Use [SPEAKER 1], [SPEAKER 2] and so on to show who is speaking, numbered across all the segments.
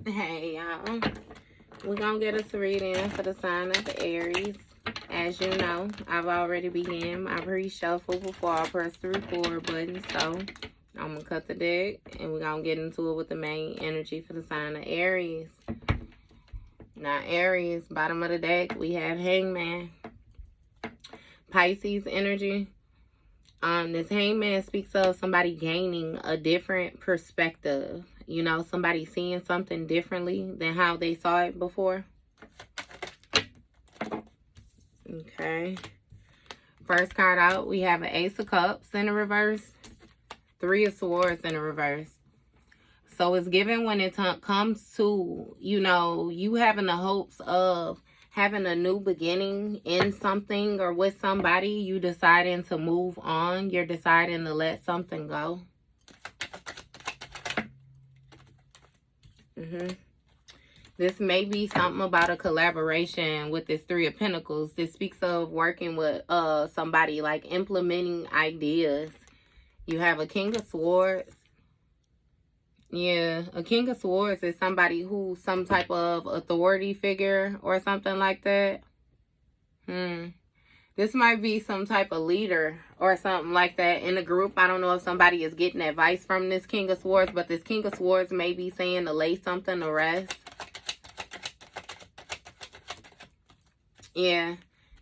[SPEAKER 1] Hey, y'all. We're going to get us a reading for the sign of the Aries. As you know, I've already began my pre-shuffle before I press the record button. So, I'm going to cut the deck and we're going to get into it with the main energy for the sign of Aries. Now, Aries, bottom of the deck, we have Hangman. Pisces energy. This Hangman speaks of somebody gaining a different perspective. You know, somebody seeing something differently than how they saw it before. Okay. First card out, we have an Ace of Cups in the reverse. Three of Swords in the reverse. So it's given when it comes to, you know, you having the hopes of having a new beginning in something or with somebody, you deciding to move on. You're deciding to let something go. This may be something about a collaboration with this Three of Pentacles. This speaks of working with somebody, like implementing ideas. You have a King of Swords. Yeah, a King of Swords is somebody who's some type of authority figure or something like that. This might be some type of leader or something like that in the group. I don't know if somebody is getting advice from this King of Swords, but this King of Swords may be saying to lay something to rest. Yeah,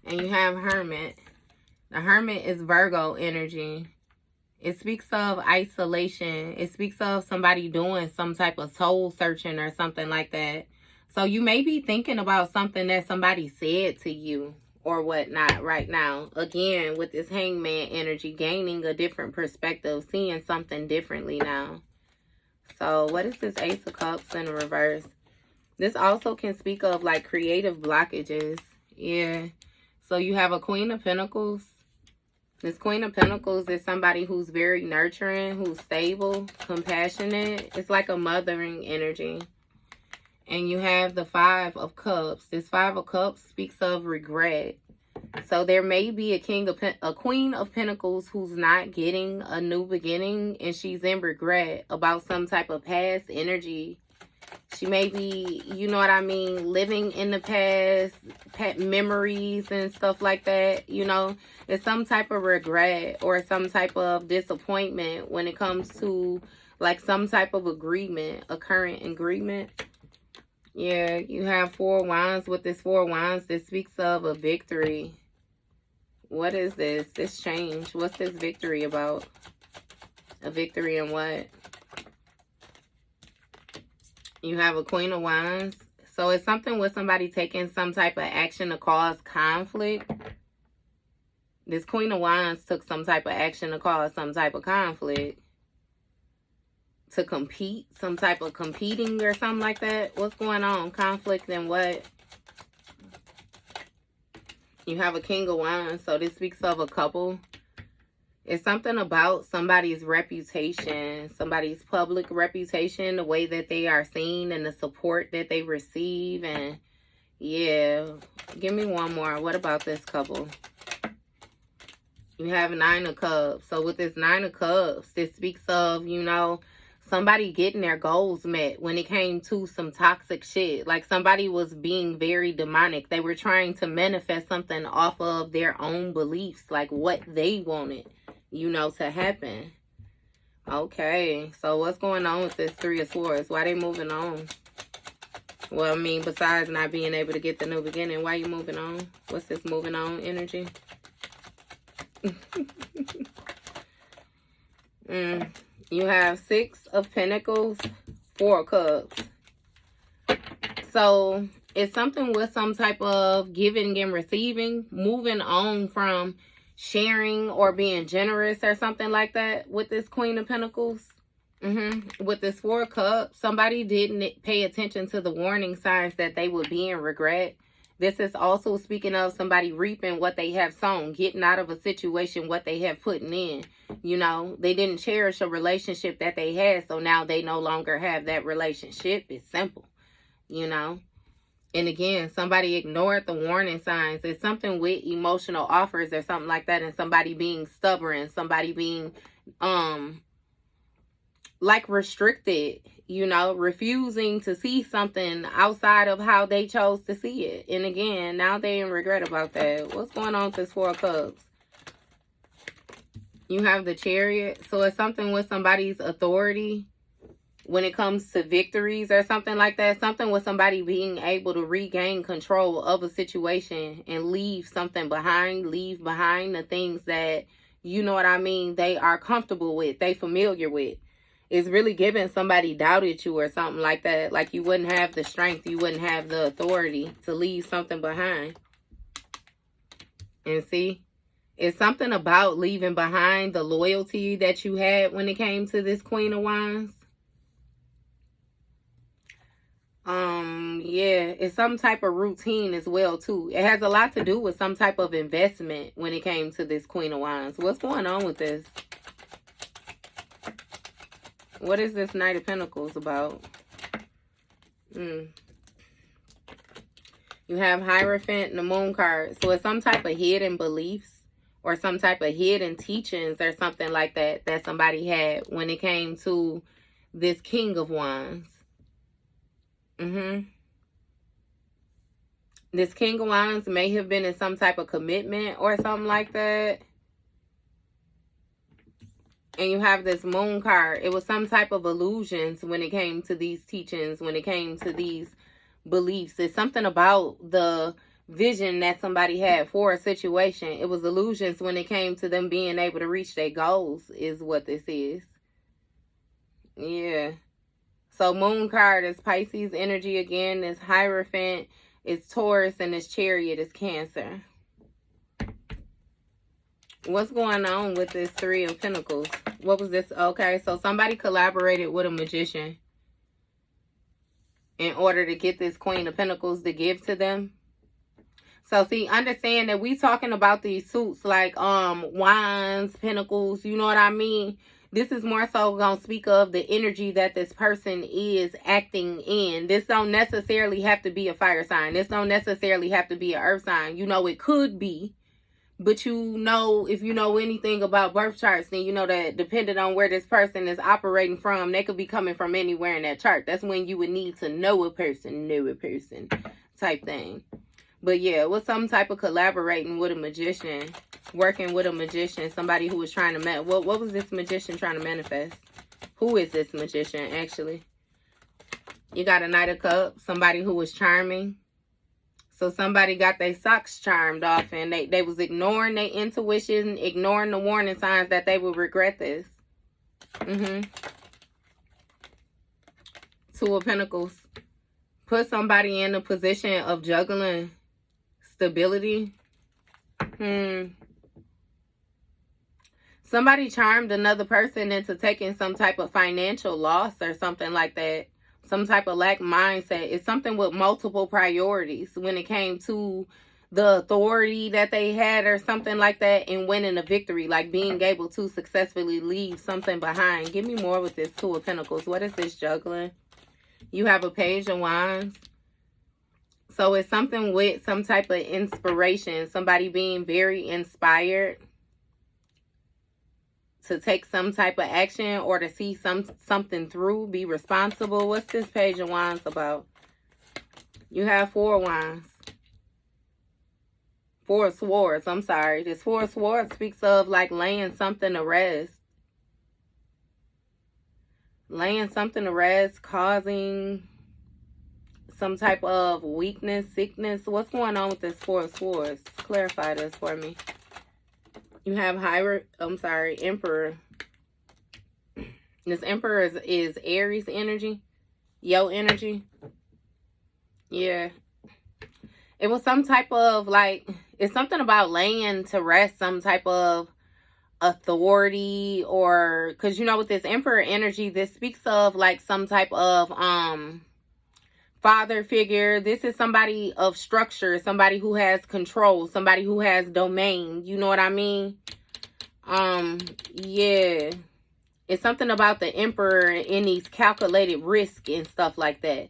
[SPEAKER 1] and you have Hermit. The Hermit is Virgo energy. It speaks of isolation. It speaks of somebody doing some type of soul searching or something like that. So you may be thinking about something that somebody said to you or whatnot right now. Again, with this Hangman energy, gaining a different perspective, seeing something differently now. So what is this Ace of Cups in the reverse? This also can speak of like creative blockages. Yeah. So you have a Queen of Pentacles. This Queen of Pentacles is somebody who's very nurturing, who's stable, compassionate. It's like a mothering energy. And you have the Five of Cups. This Five of Cups speaks of regret. So there may be a Queen of Pentacles who's not getting a new beginning, and she's in regret about some type of past energy. She may be, you know what I mean, living in the past, pet memories and stuff like that. You know, it's some type of regret or some type of disappointment when it comes to like some type of agreement, a current agreement. Yeah, you have Four of Wands. With this Four of Wands, this speaks of a victory. What is this? This change. What's this victory about? A victory in what? You have a Queen of Wands. So it's something with somebody taking some type of action to cause conflict. This Queen of Wands took some type of action to cause some type of conflict. To compete, some type of competing or something like that. What's going on? Conflict and what? You have a King of Wands. So this speaks of a couple. It's something about somebody's reputation, somebody's public reputation, the way that they are seen and the support that they receive. And yeah, give me one more. What about this couple? You have Nine of Cups. So with this Nine of Cups, this speaks of, you know, somebody getting their goals met when it came to some toxic shit. Like somebody was being very demonic. They were trying to manifest something off of their own beliefs, like what they wanted, you know, to happen. Okay, so what's going on with this Three of Swords? Why they moving on? Well, I mean, besides not being able to get the new beginning, why you moving on? What's this moving on energy? You have Six of Pentacles, Four of Cups. So it's something with some type of giving and receiving, moving on from sharing or being generous or something like that with this Queen of Pentacles. With this Four of Cups, somebody didn't pay attention to the warning signs that they would be in regret. This is also speaking of somebody reaping what they have sown, getting out of a situation what they have put in. You know, they didn't cherish a relationship that they had, so now they no longer have that relationship. It's simple, you know. And again, somebody ignored the warning signs. It's something with emotional offers or something like that, and somebody being stubborn, somebody being like restricted, you know, refusing to see something outside of how they chose to see it. And again, now they in regret about that. What's going on with this Four of Cups? You have the Chariot. So it's something with somebody's authority when it comes to victories or something like that. Something with somebody being able to regain control of a situation and leave something behind. Leave behind the things that, you know what I mean, they are comfortable with, they familiar with. It's really giving somebody doubted you or something like that. Like you wouldn't have the strength, you wouldn't have the authority to leave something behind. And see, it's something about leaving behind the loyalty that you had when it came to this Queen of Wands. Yeah, it's some type of routine as well too. It has a lot to do with some type of investment when it came to this Queen of Wands. What's going on with this? What is this Knight of Pentacles about? You have Hierophant and the Moon card. So it's some type of hidden beliefs or some type of hidden teachings or something like that that somebody had when it came to this King of Wands. This King of Wands may have been in some type of commitment or something like that. And you have this Moon card. It was some type of illusions when it came to these teachings, when it came to these beliefs. It's something about the vision that somebody had for a situation. It was illusions when it came to them being able to reach their goals is what this is. Yeah. So Moon card is Pisces energy again. This Hierophant is Taurus and this Chariot is Cancer. What's going on with this Three of Pentacles? What was this? Okay, so somebody collaborated with a magician in order to get this Queen of Pentacles to give to them. So see, understand that we talking about these suits like wands, pentacles, you know what I mean? This is more so going to speak of the energy that this person is acting in. This don't necessarily have to be a fire sign. This don't necessarily have to be an earth sign. You know, it could be. But you know, if you know anything about birth charts, then you know that depending on where this person is operating from, they could be coming from anywhere in that chart. That's when you would need to know a person type thing. But yeah, with some type of collaborating with a magician, working with a magician, somebody who was trying to, what was this magician trying to manifest? Who is this magician, actually? You got a Knight of Cups, somebody who was charming. So somebody got their socks charmed off and they was ignoring their intuition, ignoring the warning signs that they would regret this. Two of Pentacles. Put somebody in a position of juggling stability. Somebody charmed another person into taking some type of financial loss or something like that. Some type of lack mindset. It's something with multiple priorities when it came to the authority that they had or something like that and winning a victory, like being able to successfully leave something behind. Give me more with this Two of Pentacles. What is this juggling? You have a Page of Wands. So it's something with some type of inspiration. Somebody being very inspired to take some type of action or to see something through, be responsible. What's this Page of Wands about? You have Four of Wands. Four of Swords, I'm sorry. This Four of Swords speaks of like laying something to rest. Laying something to rest, causing some type of weakness, sickness. What's going on with this Four of Swords? Clarify this for me. You have Emperor. This Emperor is Aries energy. Your energy. Yeah. It was some type of like, it's something about laying to rest some type of authority or, because you know with this Emperor energy, this speaks of like some type of father figure. This is somebody of structure, somebody who has control, somebody who has domain. You know what I mean? Yeah. It's something about the Emperor and these calculated risk and stuff like that.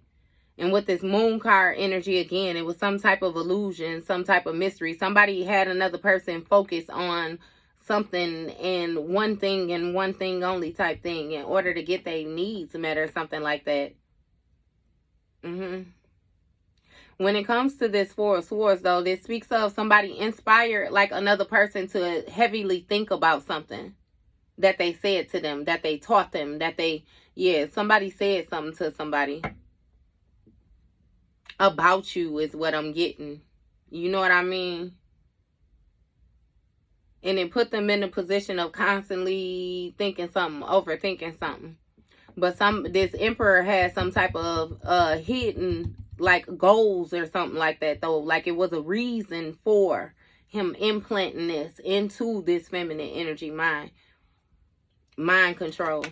[SPEAKER 1] And with this Moon card energy, again, it was some type of illusion, some type of mystery. Somebody had another person focus on something and one thing only type thing in order to get their needs met or something like that. When it comes to this Four of Swords, though, this speaks of somebody inspired like another person to heavily think about something that they said to them, that they taught them, that they, somebody said something to somebody about you is what I'm getting. You know what I mean? And it put them in a position of constantly thinking something, overthinking something. But this emperor has some type of hidden like goals or something like that, though. Like it was a reason for him implanting this into this feminine energy mind control.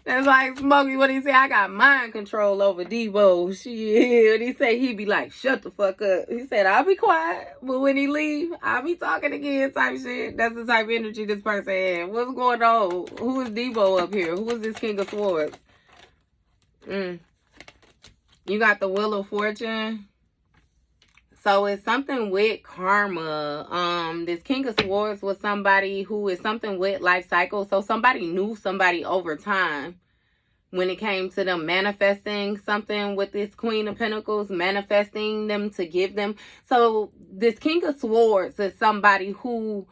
[SPEAKER 1] That's like Smokey when he say, I got mind control over Debo. Shit. When he say, he be like, shut the fuck up. He said, I'll be quiet. But when he leave, I'll be talking again type shit. That's the type of energy this person has. What's going on? Who is Debo up here? Who is this King of Swords? You got the Wheel of Fortune. So it's something with karma. This King of Swords was somebody who is something with life cycle. So somebody knew somebody over time when it came to them manifesting something with this Queen of Pentacles, manifesting them to give them. So this King of Swords is somebody who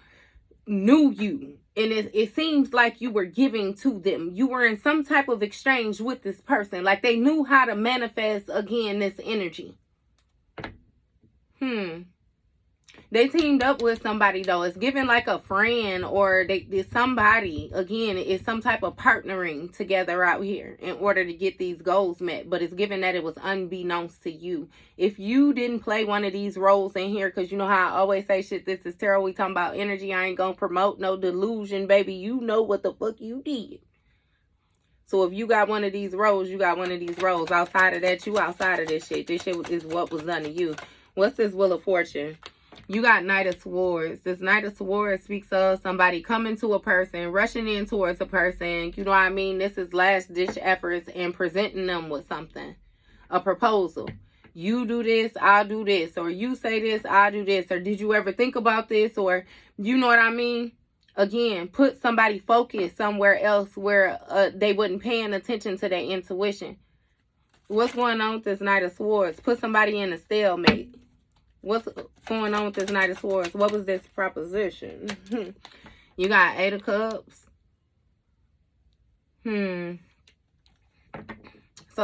[SPEAKER 1] knew you. And it seems like you were giving to them. You were in some type of exchange with this person. Like they knew how to manifest, again, this energy. They teamed up with somebody, though. It's given like a friend, or somebody, again, it's some type of partnering together out here in order to get these goals met. But it's given that it was unbeknownst to you. If you didn't play one of these roles in here, because you know how I always say, shit, this is tarot, we talking about energy, I ain't gonna promote no delusion, baby. You know what the fuck you did. So if you got one of these roles, you got one of these roles. Outside of that, you outside of this shit. This shit is what was done to you. What's this Wheel of Fortune? You got Knight of Swords. This Knight of Swords speaks of somebody coming to a person, rushing in towards a person. You know what I mean? This is last ditch efforts and presenting them with something. A proposal. You do this, I'll do this. Or you say this, I'll do this. Or did you ever think about this? Or you know what I mean? Again, put somebody focused somewhere else where they wasn't paying attention to their intuition. What's going on with this Knight of Swords? Put somebody in a stalemate. What's going on with this Knight of Swords? What was this proposition? You got Eight of Cups. So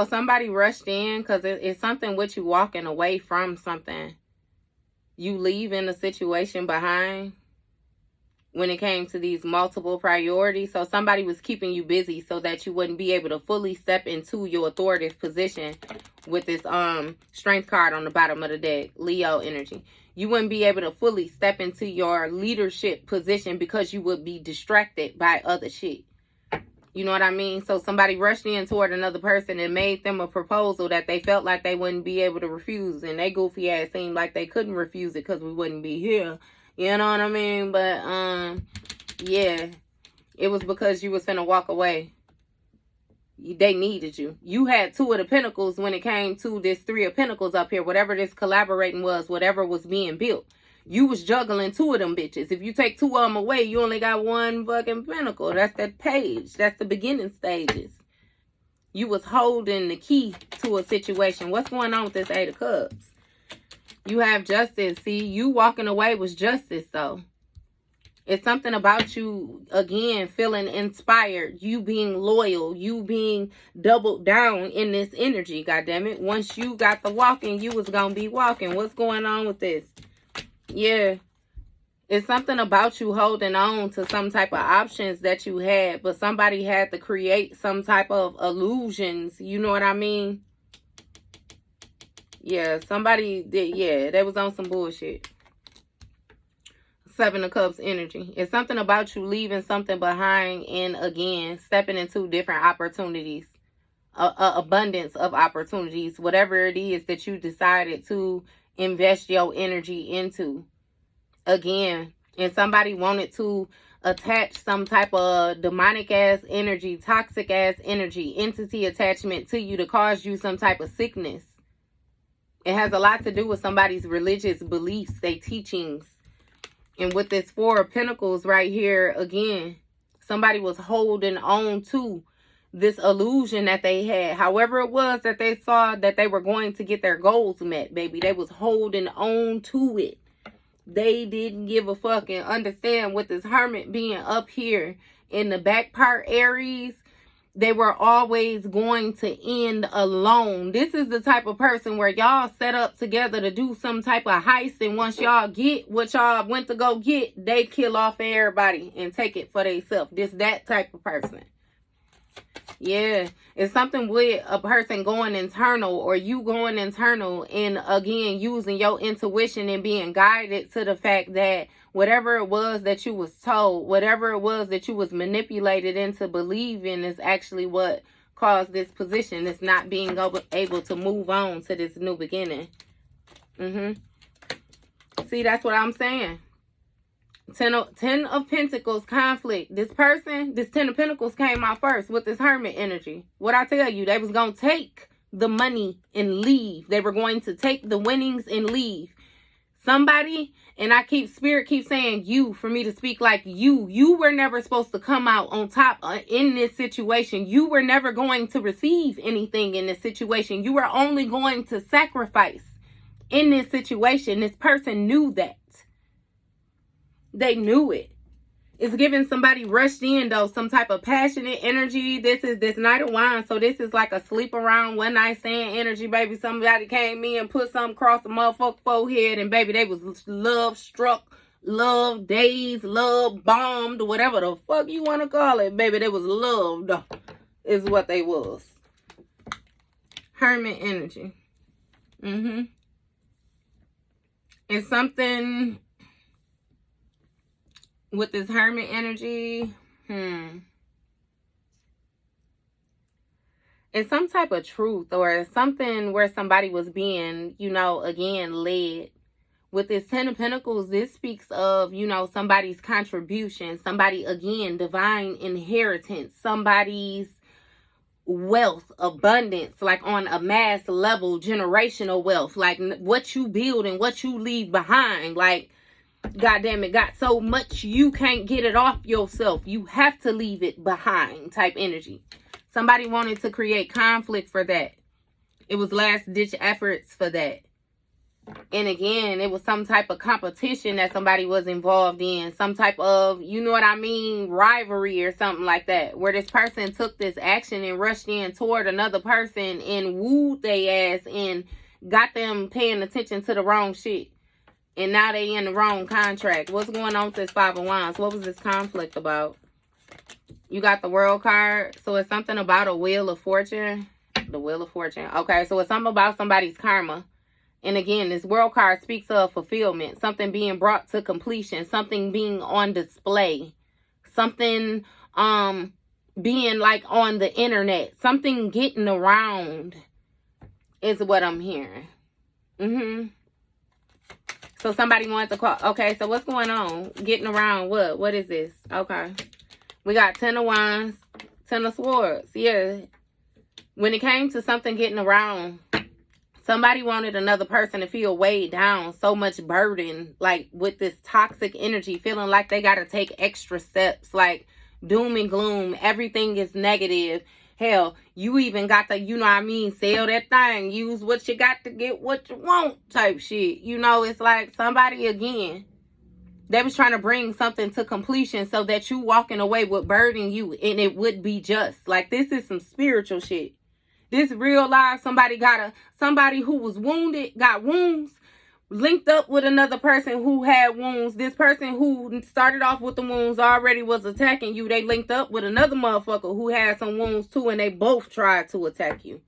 [SPEAKER 1] somebody rushed in because it's something with you walking away from something. You leaving a situation behind when it came to these multiple priorities. So somebody was keeping you busy so that you wouldn't be able to fully step into your authoritative position with this strength card on the bottom of the deck, Leo energy. You wouldn't be able to fully step into your leadership position because you would be distracted by other shit. You know what I mean? So somebody rushed in toward another person and made them a proposal that they felt like they wouldn't be able to refuse. And they goofy ass seemed like they couldn't refuse it because we wouldn't be here. You know what I mean? But, yeah, it was because you was finna walk away. They needed you. You had Two of the Pentacles when it came to this Three of Pentacles up here. Whatever this collaborating was, whatever was being built. You was juggling two of them bitches. If you take two of them away, you only got one fucking pentacle. That's that page. That's the beginning stages. You was holding the key to a situation. What's going on with this Eight of Cups? You have Justice. See, you walking away was justice, though. It's something about you, again, feeling inspired. You being loyal. You being doubled down in this energy, goddammit. Once you got the walking, you was going to be walking. What's going on with this? Yeah. It's something about you holding on to some type of options that you had, but somebody had to create some type of illusions. You know what I mean? Yeah, somebody did. Yeah, they was on some bullshit. Seven of Cups energy. It's something about you leaving something behind and, again, stepping into different opportunities. Abundance of opportunities. Whatever it is that you decided to invest your energy into. Again, and somebody wanted to attach some type of demonic ass energy, toxic ass energy, entity attachment to you to cause you some type of sickness. It has a lot to do with somebody's religious beliefs, their teachings. And with this Four of Pentacles right here, again, somebody was holding on to this illusion that they had. However it was that they saw that they were going to get their goals met, baby. They was holding on to it. They didn't give a fuck. And understand, with this Hermit being up here in the back part, Aries, they were always going to end alone. This is the type of person where y'all set up together to do some type of heist, and once y'all get what y'all went to go get, they kill off everybody and take it for themselves. This that type of person. Yeah, it's something with a person going internal, or you going internal, and again using your intuition and being guided to the fact that whatever it was that you was told, whatever it was that you was manipulated into believing, is actually what caused this position. It's not being able to move on to this new beginning. See, that's what I'm saying. Ten of Pentacles, conflict. This person, this Ten of Pentacles came out first with this Hermit energy. What I tell you, they was going to take the money and leave. They were going to take the winnings and leave. Somebody, and Spirit keeps saying you, for me to speak like you were never supposed to come out on top in this situation. You were never going to receive anything in this situation. You were only going to sacrifice in this situation. This person knew that. They knew it. It's giving somebody rushed in, though, some type of passionate energy. This is this Knight of Wands, so this is like a sleep around, one night stand energy, baby. Somebody came in, put something across the motherfucking forehead, and baby, they was love struck, love dazed, love bombed, whatever the fuck you want to call it, baby. They was loved, is what they was. Hermit energy. It's something with this Hermit energy, it's some type of truth, or something where somebody was being, again, led. With this Ten of Pentacles, this speaks of, somebody's contribution, somebody, again, divine inheritance, somebody's wealth, abundance, like on a mass level, generational wealth, like what you build and what you leave behind, like, God damn it, got so much you can't get it off yourself. You have to leave it behind type energy. Somebody wanted to create conflict for that. It was last ditch efforts for that. And again, it was some type of competition that somebody was involved in. Some type of, rivalry or something like that. Where this person took this action and rushed in toward another person and wooed their ass and got them paying attention to the wrong shit. And now they in the wrong contract. What's going on with this Five of Wands? What was this conflict about? You got the World card. So it's something about a Wheel of Fortune. The Wheel of Fortune. Okay, so it's something about somebody's karma. And again, this World card speaks of fulfillment. Something being brought to completion. Something being on display. Something being like on the internet. Something getting around is what I'm hearing. So somebody wanted to call. Okay, so what's going on? Getting around what? What is this? Okay. We got Ten of Wands, Ten of Swords. Yeah. When it came to something getting around, somebody wanted another person to feel weighed down, so much burden, like with this toxic energy, feeling like they got to take extra steps, like doom and gloom. Everything is negative. Hell, you even got to, sell that thing. Use what you got to get what you want type shit. It's like somebody, again, they was trying to bring something to completion so that you walking away would burden you and it would be just. Like, this is some spiritual shit. This real life, somebody who was wounded, got wounds, linked up with another person who had wounds. This person who started off with the wounds already was attacking you. They linked up with another motherfucker who had some wounds too, and they both tried to attack you.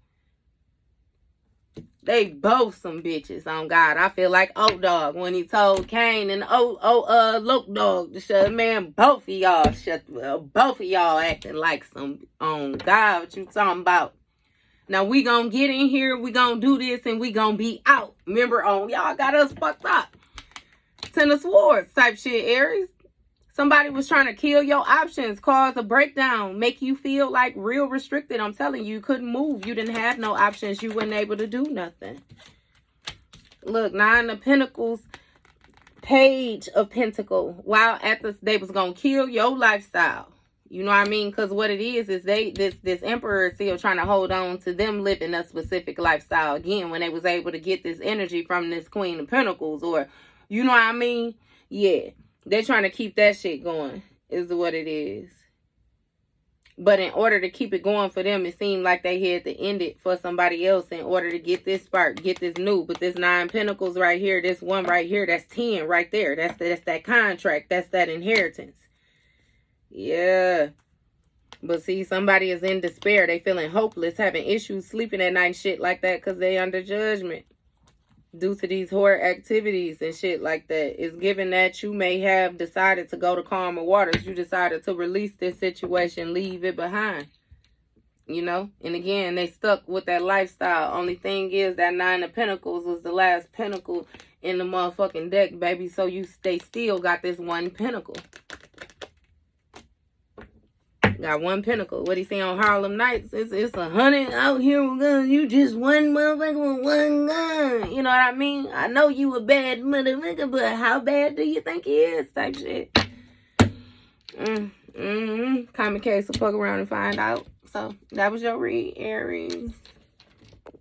[SPEAKER 1] They both some bitches, on God. I feel like Oak Dog when he told Cain and Look Dog to shut, man, both of y'all acting like some, on God, what you talking about? Now, we gonna get in here, we gonna do this, and we gonna be out. Remember, y'all got us fucked up. Ten of Swords type shit, Aries. Somebody was trying to kill your options, cause a breakdown, make you feel like real restricted. I'm telling you, you couldn't move. You didn't have no options. You weren't able to do nothing. Look, Nine of Pentacles. Page of Pentacle. While at this, they was gonna kill your lifestyle. You know what I mean? Because what it is this emperor is still trying to hold on to them living a specific lifestyle again when they was able to get this energy from this Queen of Pentacles, or you know what I mean? Yeah, they're trying to keep that shit going is what it is. But in order to keep it going for them, it seemed like they had to end it for somebody else in order to get this spark, get this new. But this 9 Pentacles right here, this one right here, that's 10 right there. That's that contract. That's that inheritance. Yeah. But see, somebody is in despair. They feeling hopeless, having issues sleeping at night, shit like that, because they under judgment due to these horror activities and shit like that. It's given that you may have decided to go to calmer waters. You decided to release this situation, leave it behind. You know? And again, they stuck with that lifestyle. Only thing is that 9 of Pentacles was the last pentacle in the motherfucking deck, baby. So they still got this 1 pentacle. Got 1 pentacle. What he say on Harlem Nights? It's 100 out here with guns. You just one motherfucker with 1 gun. You know what I mean? I know you a bad motherfucker, but how bad do you think he is? Type shit. Common case, so fuck around and find out. So that was your read, Aries.